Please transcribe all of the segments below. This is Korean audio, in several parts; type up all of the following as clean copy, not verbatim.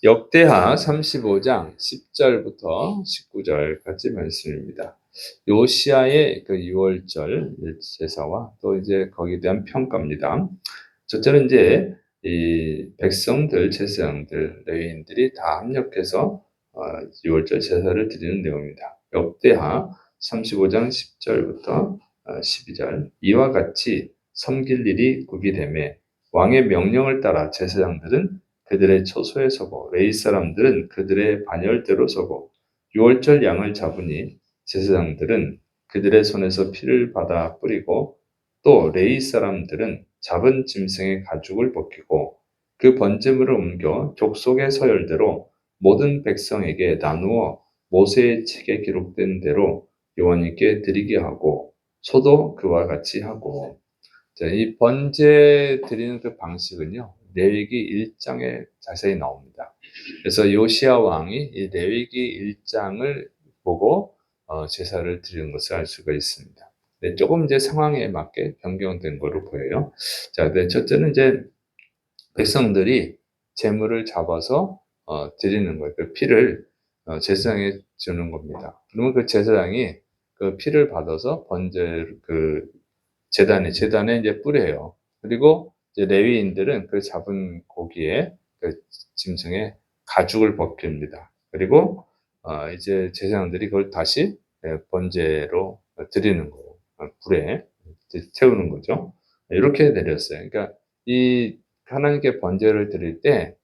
역대하 35장 10절부터 19절까지 말씀입니다. 요시야의 그 6월절 제사와 또 이제 거기에 대한 평가입니다. 첫째는 이제 이 백성들, 제사장들, 레위인들이 다 합력해서 6월절 제사를 드리는 내용입니다. 역대하 35장 10절부터 12절 이와 같이 섬길 일이 구비되매 왕의 명령을 따라 제사장들은 그들의 처소에 서고 레위 사람들은 그들의 반열대로 서고 유월절 양을 잡으니 제사장들은 그들의 손에서 피를 받아 뿌리고 또 레위 사람들은 잡은 짐승의 가죽을 벗기고 그 번제물을 옮겨 족속의 서열대로 모든 백성에게 나누어 모세의 책에 기록된 대로 여호와님께 드리게 하고 소도 그와 같이 하고. 자, 이 번제 드리는 그 방식은요, 레위기 1장에 자세히 나옵니다. 그래서 요시야 왕이 이 레위기 1장을 보고 제사를 드리는 것을 알 수가 있습니다. 네, 조금 이제 상황에 맞게 변경된 거로 보여요. 자, 네, 첫째는 이제 백성들이 제물을 잡아서 드리는 거예요. 그 피를 제사장에 주는 겁니다. 그러면 그 제사장이 그 피를 받아서 그 재단에 이제 뿌려요. 그리고 이제 레위인들은 그 잡은 고기에 그 짐승의 가죽을 벗깁니다. 그리고 이제 제사장들이 그걸 다시 번제로 드리는 거예요. 불에 태우는 거죠. 이렇게 내렸어요. 그러니까 이 하나님께 번제를 드릴 때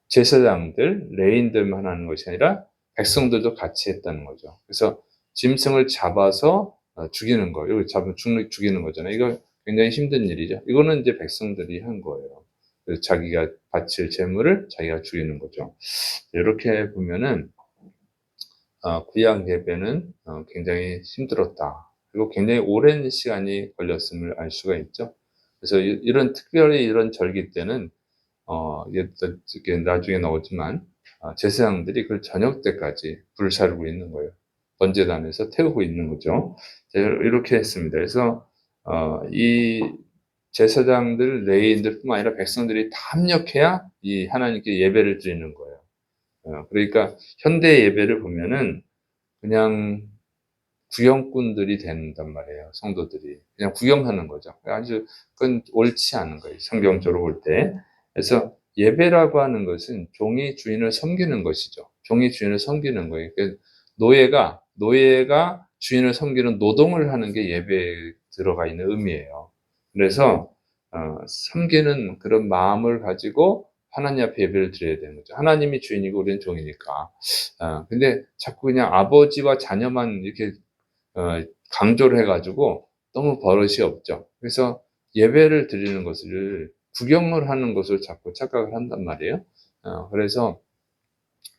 제사장들, 레위인들만 하는 것이 아니라 백성들도 같이 했다는 거죠. 그래서 짐승을 잡아서 죽이는 거예요. 여기 죽이는 거잖아요. 이거 굉장히 힘든 일이죠. 이거는 이제 백성들이 한 거예요. 그래서 자기가 바칠 제물을 자기가 죽이는 거죠. 이렇게 보면은 구약 예배는 굉장히 힘들었다. 그리고 굉장히 오랜 시간이 걸렸음을 알 수가 있죠. 그래서 특별히 이런 절기 때는 이게 나중에 나오지만 제사장들이 그 저녁 때까지 불을 사르고 있는 거예요. 번제단에서 태우고 있는 거죠. 이렇게 했습니다. 그래서 이 제사장들, 레위인들뿐만 아니라 백성들이 다 합력해야 이 하나님께 예배를 드리는 거예요. 그러니까 현대 예배를 보면은 그냥 구경꾼들이 된단 말이에요. 성도들이 그냥 구경하는 거죠. 아주 그건 옳지 않은 거예요. 성경적으로 볼 때. 그래서 예배라고 하는 것은 종이 주인을 섬기는 것이죠. 종이 주인을 섬기는 거예요. 그러니까 노예가 주인을 섬기는 노동을 하는 게 예배에 들어가 있는 의미예요. 그래서 섬기는 그런 마음을 가지고 하나님 앞에 예배를 드려야 되는 거죠. 하나님이 주인이고 우리는 종이니까. 근데 자꾸 그냥 아버지와 자녀만 이렇게 강조를 해가지고 너무 버릇이 없죠. 그래서 예배를 드리는 것을 구경을 하는 것을 자꾸 착각을 한단 말이에요. 그래서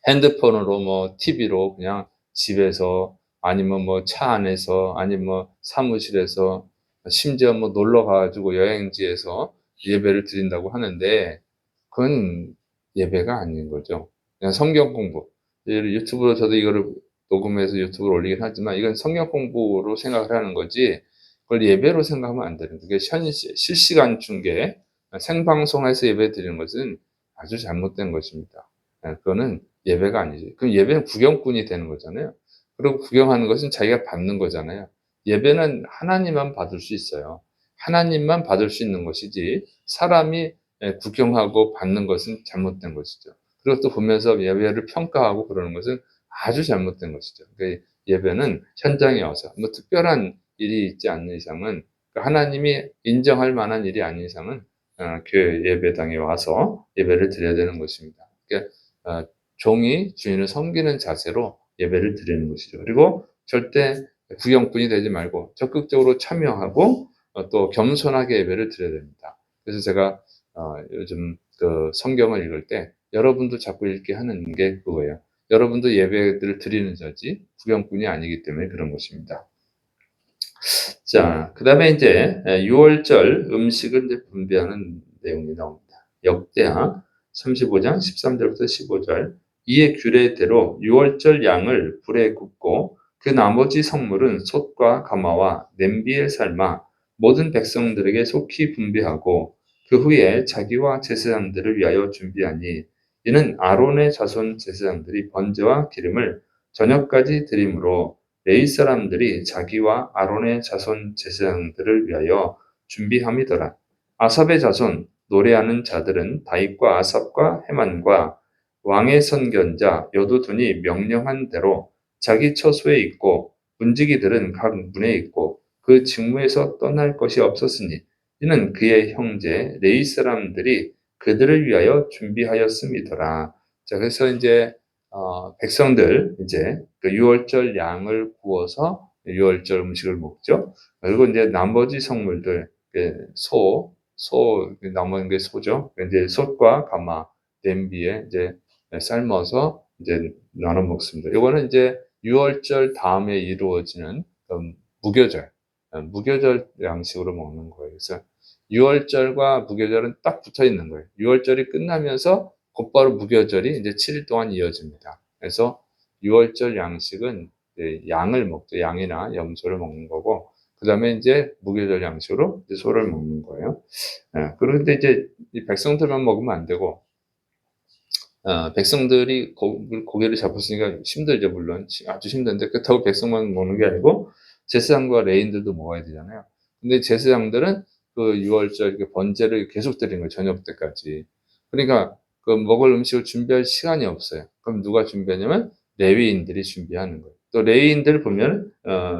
핸드폰으로 뭐 TV로 그냥 집에서 아니면 뭐 차 안에서 아니면 뭐 사무실에서 심지어 뭐 놀러 가가지고 여행지에서 예배를 드린다고 하는데 그건 예배가 아닌 거죠. 그냥 성경 공부. 유튜브로 저도 이거를 녹음해서 유튜브로 올리긴 하지만 이건 성경 공부로 생각을 하는 거지 그걸 예배로 생각하면 안 되는 거예요. 실시간 중계, 생방송에서 예배 드리는 것은 아주 잘못된 것입니다. 그거는 예배가 아니지. 그럼 예배는 구경꾼이 되는 거잖아요. 그리고 구경하는 것은 자기가 받는 거잖아요. 예배는 하나님만 받을 수 있어요. 하나님만 받을 수 있는 것이지 사람이 구경하고 받는 것은 잘못된 것이죠. 그리고 또 보면서 예배를 평가하고 그러는 것은 아주 잘못된 것이죠. 그러니까 예배는 현장에 와서 뭐 특별한 일이 있지 않는 이상은 하나님이 인정할 만한 일이 아닌 이상은 교회 예배당에 와서 예배를 드려야 되는 것입니다. 그러니까 종이 주인을 섬기는 자세로 예배를 드리는 것이죠. 그리고 절대 구경꾼이 되지 말고 적극적으로 참여하고 또 겸손하게 예배를 드려야 됩니다. 그래서 제가 요즘 그 성경을 읽을 때 여러분도 자꾸 읽게 하는 게 그거예요. 여러분도 예배를 드리는 자지 구경꾼이 아니기 때문에 그런 것입니다. 자, 그 다음에 이제 6월절 음식을 이제 분배하는 내용이 나옵니다. 역대하 35장 13절부터 15절. 이에 규례대로 6월절 양을 불에 굽고 그 나머지 성물은 솥과 가마와 냄비에 삶아 모든 백성들에게 속히 분배하고 그 후에 자기와 제사장들을 위하여 준비하니 이는 아론의 자손 제사장들이 번제와 기름을 저녁까지 드림으로 레위 사람들이 자기와 아론의 자손 제사장들을 위하여 준비함이더라. 아삽의 자손 노래하는 자들은 다윗과 아삽과 헤만과 왕의 선견자 여두둔이 명령한 대로 자기 처소에 있고 문지기들은 각 문에 있고 그 직무에서 떠날 것이 없었으니 이는 그의 형제 레위 사람들이 그들을 위하여 준비하였음이더라. 자, 그래서 이제 백성들 이제 그 유월절 양을 구워서 유월절 음식을 먹죠. 그리고 이제 나머지 성물들 그 소 남은 게 소죠. 이제 솥과 가마 냄비에 이제 삶아서 이제 나눠 먹습니다. 이거는 이제 유월절 다음에 이루어지는 무교절, 무교절 양식으로 먹는 거예요. 그래서 유월절과 무교절은 딱 붙어 있는 거예요. 유월절이 끝나면서 곧바로 무교절이 이제 7일 동안 이어집니다. 그래서 유월절 양식은 양을 먹죠. 양이나 염소를 먹는 거고, 그 다음에 이제 무교절 양식으로 이제 소를 먹는 거예요. 그런데 이제 이 백성들만 먹으면 안 되고, 백성들이 고기를 잡았으니까 힘들죠, 물론. 아주 힘든데, 그렇다고 백성만 먹는 게 아니고, 제사장과 레인들도 먹어야 되잖아요. 근데 제사장들은 그 6월절 번제를 계속 드리는 거예요, 저녁 때까지. 그러니까 그 먹을 음식을 준비할 시간이 없어요. 그럼 누가 준비하냐면 레위인들이 준비하는 거예요. 또 레위인들 보면,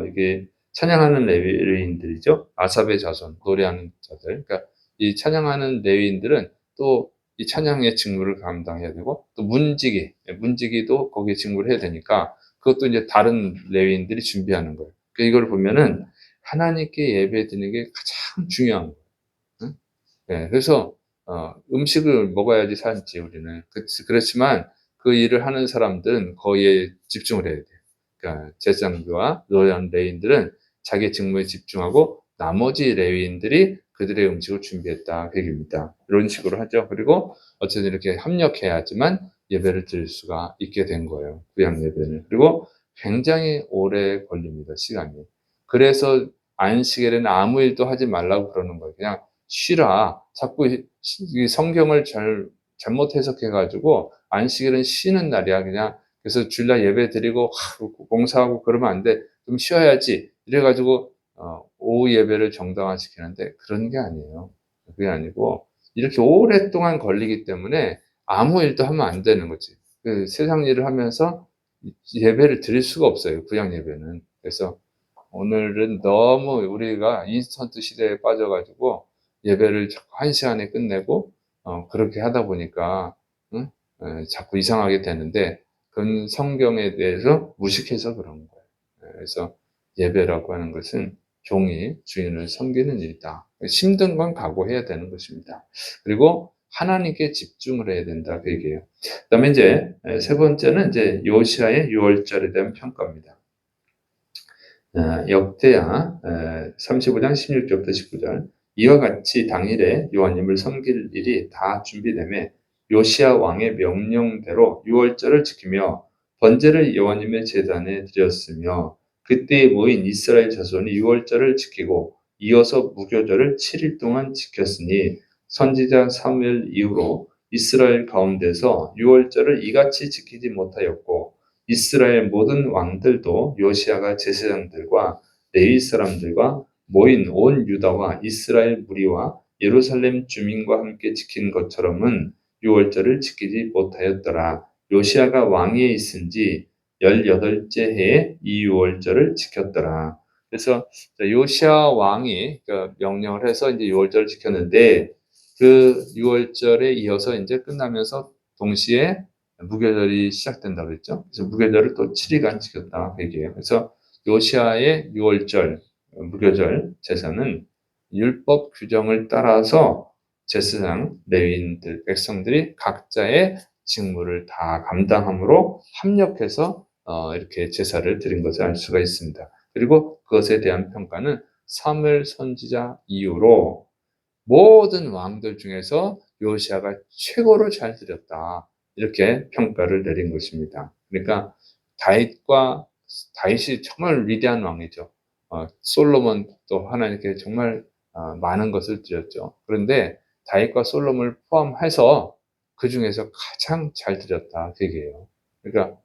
이게 찬양하는 레위인들이죠. 아삽의 자손, 노래하는 자들. 그러니까 이 찬양하는 레위인들은 또 이 찬양의 직무를 감당해야 되고 또 문지기도 거기에 직무를 해야 되니까 그것도 이제 다른 레위인들이 준비하는 거예요. 그러니까 이걸 보면은 하나님께 예배드리는 게 가장 중요한 거예요. 응? 네, 그래서 음식을 먹어야지 살지 우리는. 그렇지만 그 일을 하는 사람들은 거기에 집중을 해야 돼요. 그러니까 제사장들과 노래하는 레위인들은 자기 직무에 집중하고 나머지 레위인들이 그들의 음식을 준비했다 그 얘기입니다. 이런 식으로 하죠. 그리고 어쨌든 이렇게 합력해야지만 예배를 드릴 수가 있게 된 거예요. 구약 예배는. 그리고 굉장히 오래 걸립니다. 시간이. 그래서 안식일에는 아무 일도 하지 말라고 그러는 거예요. 그냥 쉬라. 자꾸 이 성경을 잘못 해석해가지고 안식일은 쉬는 날이야. 그냥 그래서 주일날 예배 드리고 공사하고 그러면 안 돼. 좀 쉬어야지. 이래가지고 오후 예배를 정당화시키는데 그런 게 아니에요. 그게 아니고 이렇게 오랫동안 걸리기 때문에 아무 일도 하면 안 되는 거지. 그 세상 일을 하면서 예배를 드릴 수가 없어요. 구약 예배는. 그래서 오늘은 너무 우리가 인스턴트 시대에 빠져가지고 예배를 자꾸 1시간에 끝내고 그렇게 하다 보니까 응? 자꾸 이상하게 되는데 그건 성경에 대해서 무식해서 그런 거예요. 그래서 예배라고 하는 것은 종이 주인을 섬기는 일이다. 힘든 건 각오해야 되는 것입니다. 그리고 하나님께 집중을 해야 된다 그 얘기예요. 그다음에 이제 세 번째는 이제 요시아의 유월절에 대한 평가입니다. 역대하 35장 16절부터 19절 이와 같이 당일에 여호와님을 섬길 일이 다 준비되매 요시야 왕의 명령대로 유월절을 지키며 번제를 여호와님의 제단에 드렸으며 그때에 모인 이스라엘 자손이 유월절을 지키고 이어서 무교절을 7일 동안 지켰으니 선지자 사무엘 이후로 이스라엘 가운데서 유월절을 이같이 지키지 못하였고 이스라엘 모든 왕들도 요시아가 제사장들과 레위 사람들과 모인 온 유다와 이스라엘 무리와 예루살렘 주민과 함께 지킨 것처럼은 유월절을 지키지 못하였더라. 요시아가 왕위에 있은 지 18째 해에 이 유월절을 지켰더라. 그래서 요시아 왕이 명령을 해서 이제 유월절을 지켰는데 그 유월절에 이어서 이제 끝나면서 동시에 무교절이 시작된다고 그랬죠. 그래서 무교절을 또 7일간 지켰다 그 얘기예요. 그래서 요시아의 6월절 무교절 제사는 율법 규정을 따라서 제사장, 레위인들, 백성들이 각자의 직무를 다 감당함으로 합력해서 이렇게 제사를 드린 것을 알 수가 있습니다. 그리고 그것에 대한 평가는 사무엘 선지자 이후로 모든 왕들 중에서 요시아가 최고로 잘 드렸다. 이렇게 평가를 내린 것입니다. 그러니까 다윗이 정말 위대한 왕이죠. 솔로몬도 하나님께 정말 많은 것을 드렸죠. 그런데 다윗과 솔로몬을 포함해서 그 중에서 가장 잘 드렸다 그 얘기예요. 그러니까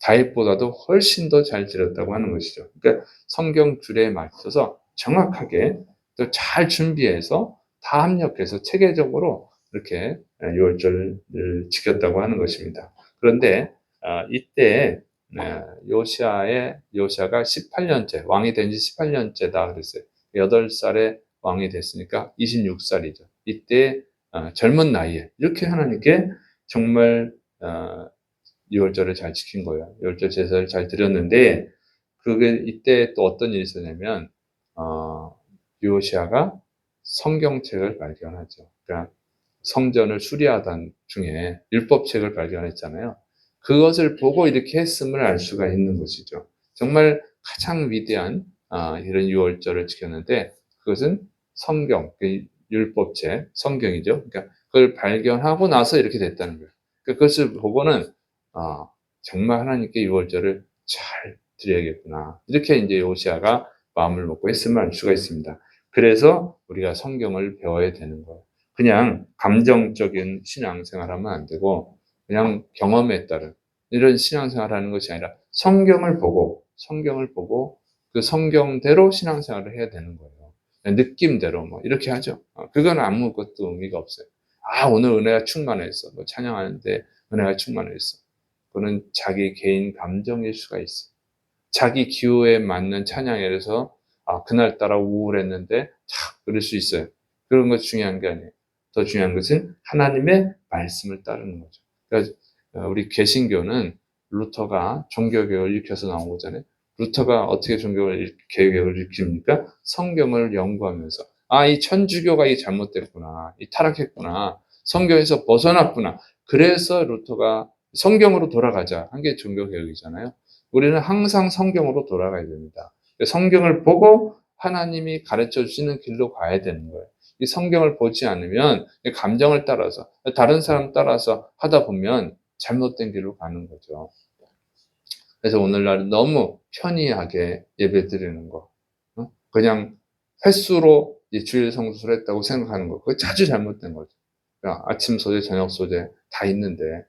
다윗보다도 훨씬 더 잘 드렸다고 하는 것이죠. 그러니까 성경 줄에 맞춰서 정확하게 또 잘 준비해서 다 합력해서 체계적으로 이렇게 유월절을 지켰다고 하는 것입니다. 그런데 이때 요시아가 18년째 왕이 된 지 18년째다 그랬어요. 8살에 왕이 됐으니까 26살이죠. 이때 젊은 나이에 이렇게 하나님께 정말 유월절을 잘 지킨 거예요. 유월절 제사를 잘 드렸는데 그게 이때 또 어떤 일이 있었냐면 요시아가 성경책을 발견하죠. 그러니까 성전을 수리하던 중에 율법책을 발견했잖아요. 그것을 보고 이렇게 했음을 알 수가 있는 것이죠. 정말 가장 위대한 이런 유월절을 지켰는데 그것은 성경, 그 율법책, 성경이죠. 그러니까 그걸 발견하고 나서 이렇게 됐다는 거예요. 그러니까 그것을 보고는 정말 하나님께 유월절을 잘 드려야겠구나. 이렇게 이제 요시아가 마음을 먹고 했음을 알 수가 있습니다. 그래서 우리가 성경을 배워야 되는 거예요. 그냥 감정적인 신앙생활하면 안 되고 그냥 경험에 따른 이런 신앙생활하는 것이 아니라 성경을 보고 그 성경대로 신앙생활을 해야 되는 거예요. 느낌대로 뭐 이렇게 하죠. 그건 아무것도 의미가 없어요. 오늘 은혜가 충만했어. 뭐 찬양하는데 은혜가 충만했어. 그거는 자기 개인 감정일 수가 있어. 자기 기호에 맞는 찬양이라서 그날따라 우울했는데 그럴 수 있어요. 그런 거 중요한 게 아니에요. 더 중요한 것은 하나님의 말씀을 따르는 거죠. 그러니까 우리 개신교는 루터가 종교개혁을 일으켜서 나온 거잖아요. 루터가 어떻게 종교개혁을 일으킵니까? 성경을 연구하면서 이 천주교가 잘못됐구나. 타락했구나. 성경에서 벗어났구나. 그래서 루터가 성경으로 돌아가자 한 게 종교개혁이잖아요. 우리는 항상 성경으로 돌아가야 됩니다. 성경을 보고 하나님이 가르쳐 주시는 길로 가야 되는 거예요. 이 성경을 보지 않으면 감정을 따라서 다른 사람 따라서 하다 보면 잘못된 길로 가는 거죠. 그래서 오늘날 너무 편리하게 예배 드리는 거, 그냥 횟수로 주일 성수를 했다고 생각하는 거, 그거 아주 잘못된 거죠. 아침 소재, 저녁 소재 다 있는데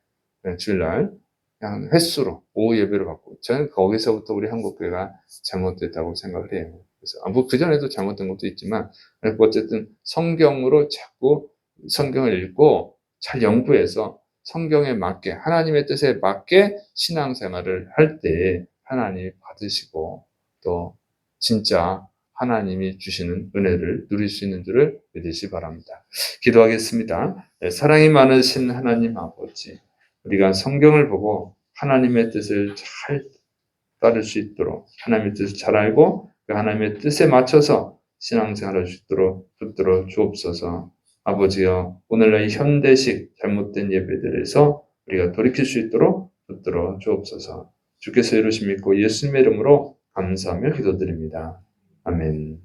주일날 그냥 횟수로 오후 예배를 받고 저는 거기서부터 우리 한국교회가 잘못됐다고 생각을 해요. 그래서 뭐 그전에도 잘못된 것도 있지만 어쨌든 성경으로 자꾸 성경을 읽고 잘 연구해서 성경에 맞게 하나님의 뜻에 맞게 신앙생활을 할 때 하나님이 받으시고 또 진짜 하나님이 주시는 은혜를 누릴 수 있는 줄을 믿으시기 바랍니다. 기도하겠습니다. 사랑이 많으신 하나님 아버지, 우리가 성경을 보고 하나님의 뜻을 잘 따를 수 있도록 하나님의 뜻을 잘 알고 그 하나님의 뜻에 맞춰서 신앙생활할 수 있도록 붙들어 주옵소서. 아버지여, 오늘날 현대식 잘못된 예배들에서 우리가 돌이킬 수 있도록 붙들어 주옵소서. 주께서 이루심 믿고 예수님의 이름으로 감사하며 기도드립니다. 아멘.